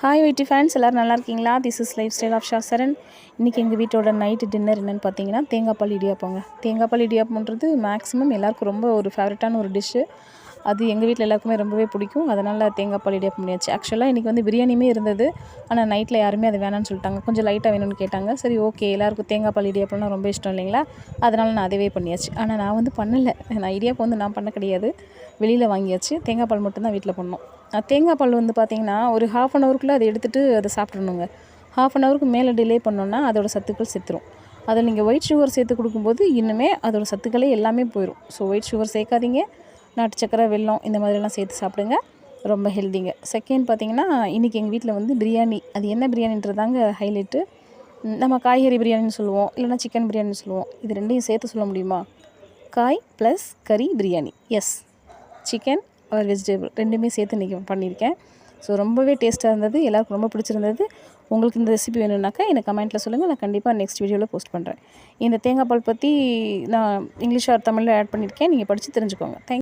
Hi வைட்டி fans எல்லோரும் நல்லா இருக்கீங்களா? This is lifestyle of Shasharan. இன்றைக்கி எங்கள் வீட்டோட நைட்டு டின்னர் என்னென்னு பார்த்தீங்கன்னா தேங்காய் பால் இடியாப்பங்க. தேங்காய் பால் இடியாப்பம்ன்றது மேக்ஸிமம் எல்லாருக்கும் ரொம்ப ஒரு ஃபேவரட்டான ஒரு டிஷ்ஷு. அது எங்கள் வீட்டில் எல்லாருக்குமே ரொம்பவே பிடிக்கும். அதனால் தேங்காய் பால் இடியாப்பம் பண்ணியாச்சு. ஆக்சுவலாக இன்றைக்கி வந்து பிரியாணியுமே இருந்தது. ஆனால் நைட்டில் யாருமே அது வேணான்னு சொல்லிட்டாங்க. கொஞ்சம் லைட்டாக வேணும்னு கேட்டாங்க. சரி ஓகே, எல்லாருக்கும் தேங்காய் பால் இடியாப்பம்னா ரொம்ப இஷ்டம் இல்லைங்களா? அதனால் நான் அதுவே பண்ணியாச்சு. ஆனால் நான் வந்து பண்ணலை. நான் இடியாப்பம் வந்து நான் பண்ண கிடையாது, வெளியில் வாங்கியாச்சு. தேங்காய் பால் மட்டும்தான் வீட்டில் பண்ணோம். தேங்காய் பால் வந்து பார்த்திங்கன்னா ஒரு 1/2 அன் ஹவருக்குள்ளே அதை எடுத்துகிட்டு அதை சாப்பிட்றணுங்க. 1/2 அன் ஹவருக்கு மேலே டிலே பண்ணோன்னா அதோடய சத்துக்கள் செத்துரும். அதில் நீங்கள் ஒயிட் சுகர் சேர்த்து கொடுக்கும்போது இன்னுமே அதோடய சத்துக்களே எல்லாமே போயிடும். ஸோ ஒயிட் சுகர் சேர்க்காதீங்க. நாட்டு சக்கரை, வெல்லம் இந்த மாதிரிலாம் சேர்த்து சாப்பிடுங்க. ரொம்ப ஹெல்திங்க. செகண்ட் பார்த்திங்கன்னா இன்றைக்கி எங்கள் வீட்டில் வந்து பிரியாணி. அது என்ன பிரியாணின்றதாங்க ஹைலைட்டு. நம்ம காய்கறி பிரியாணின்னு சொல்லுவோம், இல்லைனா சிக்கன் பிரியாணின்னு சொல்லுவோம். இது ரெண்டையும் சேர்த்து சொல்ல முடியுமா? காய் ப்ளஸ் கறி biryani. Yes, chicken or vegetable ரெண்டுமே சேர்த்து இன்றைக்கி பண்ணியிருக்கேன். ஸோ ரொம்பவே டேஸ்ட்டாக இருந்தது. எல்லாருக்கும் ரொம்ப பிடிச்சிருந்தது. உங்களுக்கு இந்த ரெசிபி வேணும்னாக்கா எனக்கு கமெண்ட்டில் சொல்லுங்கள். நான் கண்டிப்பாக நெக்ஸ்ட் வீடியோவில் போஸ்ட் பண்ணுறேன். இந்த தேங்காய் பால் பற்றி நான் இங்கிலீஷ் ஆர் தமிழில் ஆட் பண்ணியிருக்கேன். நீங்கள் படித்து தெரிஞ்சுக்கோங்க. தேங்க்